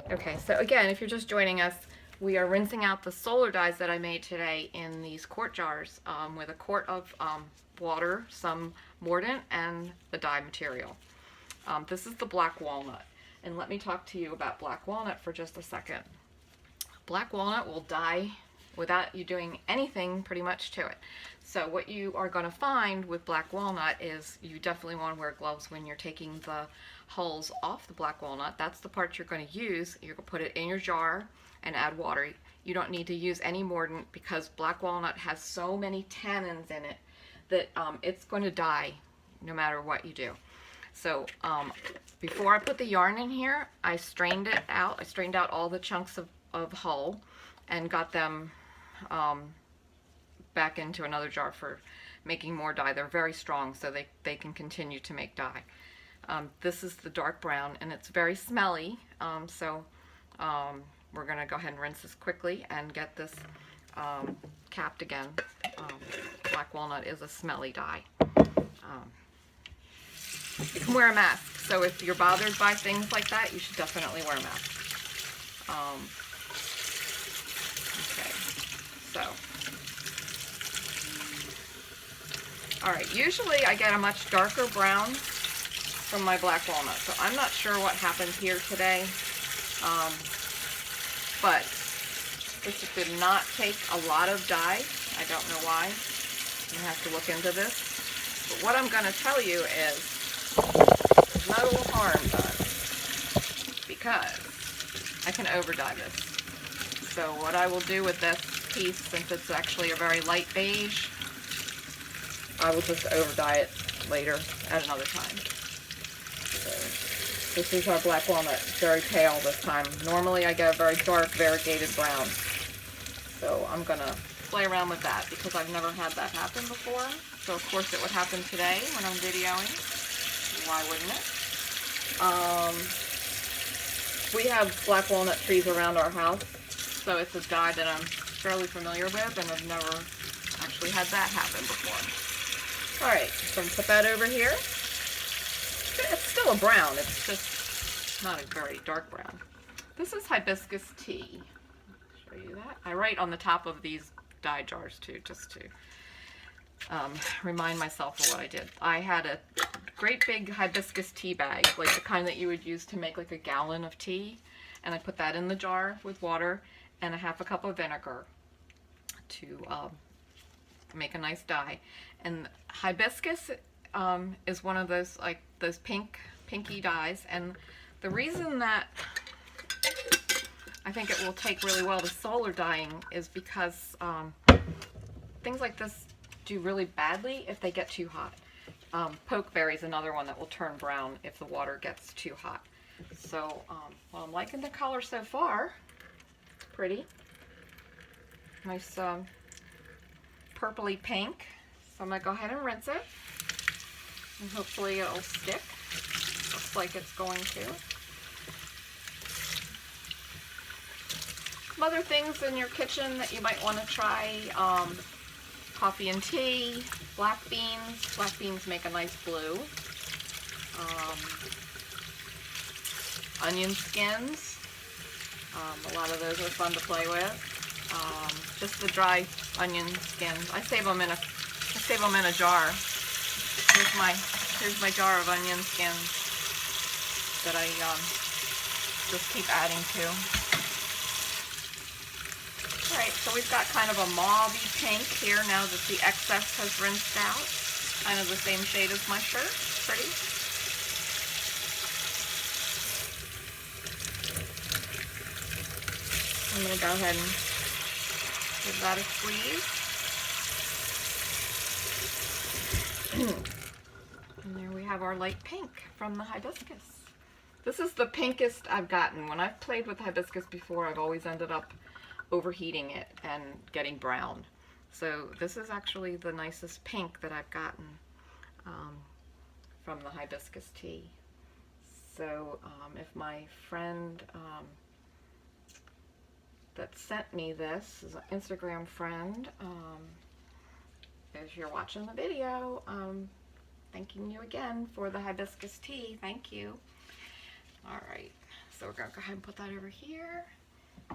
Okay, so again, if you're just joining us, we are rinsing out the solar dyes that I made today in these quart jars with a quart of water, some mordant, and the dye material. This is the black walnut. And let me talk to you about black walnut for just a second. Black walnut will dye without you doing anything pretty much to it. So what you are going to find with black walnut is you definitely want to wear gloves when you're taking the hulls off the black walnut. That's the part you're going to use. You're going to put it in your jar and add water. You don't need to use any mordant because black walnut has so many tannins in it that it's going to dye no matter what you do. So before I put the yarn in here, I strained it out. I strained out all the chunks of hull and got them back into another jar for making more dye. They're very strong, so they can continue to make dye. This is the dark brown, and it's very smelly, so we're going to go ahead and rinse this quickly and get this capped again. Black walnut is a smelly dye. You can wear a mask, so if you're bothered by things like that, you should definitely wear a mask. Okay, so. Alright, usually I get a much darker brown from my black walnut, so I'm not sure what happened here today, but this did not take a lot of dye. I don't know why. You have to look into this. But what I'm going to tell you is there's no harm done because I can over dye this. So what I will do with this piece, since it's actually a very light beige, I will just over dye it later at another time. So this is our black walnut, very pale this time. Normally I get a very dark variegated brown. So I'm going to play around with that because I've never had that happen before. So of course it would happen today when I'm videoing. Why wouldn't it? We have black walnut trees around our house, so it's a dye that I'm fairly familiar with, and I've never actually had that happen before. Alright, so I'm going to put that over here. It's still a brown, it's just not a very dark brown. This is hibiscus tea. I'll show you that. I write on the top of these dye jars too, just to remind myself of what I did. I had a great big hibiscus tea bag, like the kind that you would use to make like a gallon of tea, and I put that in the jar with water and a half a cup of vinegar to make a nice dye. And hibiscus is one of those, like those pinky dyes, and the reason that I think it will take really well to solar dyeing is because things like this do really badly if they get too hot. Pokeberry is another one that will turn brown if the water gets too hot. So, well, I'm liking the color so far. Pretty. Nice purpley pink. So I'm going to go ahead and rinse it. And hopefully it'll stick. Looks like it's going to. Some other things in your kitchen that you might want to try. Coffee and tea, black beans. Black beans make a nice blue. Onion skins. A lot of those are fun to play with. Just the dry onion skins. I save them in a jar. Here's my jar of onion skins that I just keep adding to. Alright, so we've got kind of a mauve-y pink here now that the excess has rinsed out. Kind of the same shade as my shirt. Pretty. I'm going to go ahead and give that a squeeze. And there we have our light pink from the hibiscus. This is the pinkest I've gotten. When I've played with hibiscus before, I've always ended up overheating it and getting brown. So this is actually the nicest pink that I've gotten from the hibiscus tea. So if my friend that sent me this is an Instagram friend, if you're watching the video, thanking you again for the hibiscus tea. Thank you. Alright, So we're gonna go ahead and put that over here,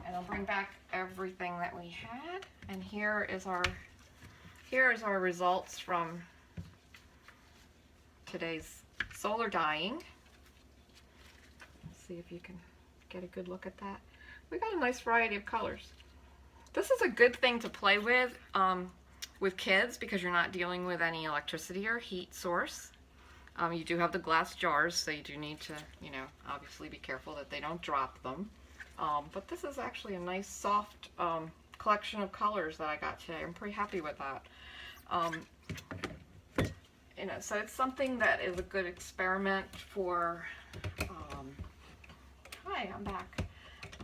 and I'll bring back everything that we had. And here is our results from today's solar dyeing. Let's see if you can get a good look at that. We got a nice variety of colors. This is a good thing to play with kids, because you're not dealing with any electricity or heat source. You do have the glass jars, so you do need to, obviously be careful that they don't drop them. But this is actually a nice soft collection of colors that I got today. I'm pretty happy with that. So it's something that is a good experiment for, hi, I'm back.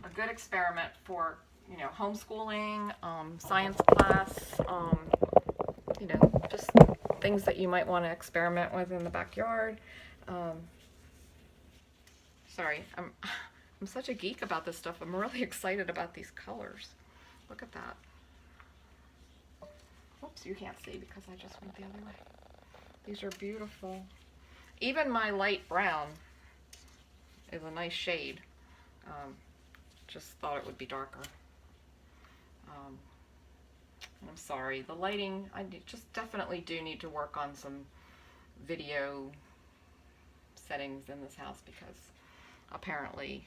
A good experiment for, homeschooling, science class, just things that you might want to experiment with in the backyard. Sorry, I'm such a geek about this stuff. I'm really excited about these colors. Look at that. Oops, you can't see because I just went the other way. These are beautiful. Even my light brown is a nice shade. Just thought it would be darker. And I'm sorry, the lighting, just definitely do need to work on some video settings in this house, because apparently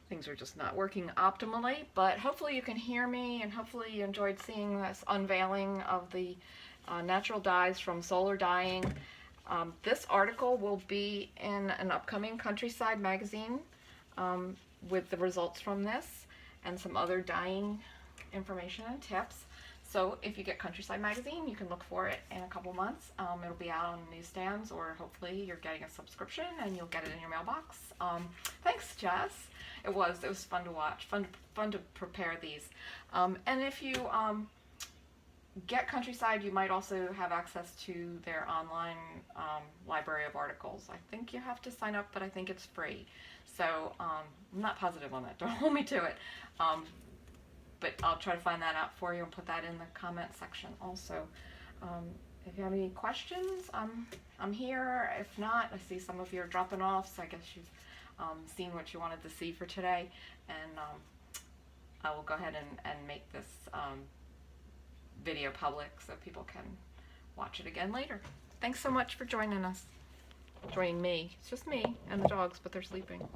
things are just not working optimally. But hopefully you can hear me, and hopefully you enjoyed seeing this unveiling of the natural dyes from Solar Dyeing. This article will be in an upcoming Countryside magazine with the results from this and some other dyeing information and tips. So if you get Countryside magazine, you can look for it in a couple months. It'll be out on newsstands, or hopefully you're getting a subscription and you'll get it in your mailbox. Thanks, Jess. It was fun to watch, fun to prepare these. And if you get Countryside, you might also have access to their online library of articles. I think you have to sign up, but I think it's free. So I'm not positive on that. Don't hold me to it. But I'll try to find that out for you and put that in the comment section also. If you have any questions, I'm here. If not, I see some of you are dropping off, so I guess you've seen what you wanted to see for today. And I will go ahead and make this video public so people can watch it again later. Thanks so much for joining us. Joining me. It's just me and the dogs, but they're sleeping.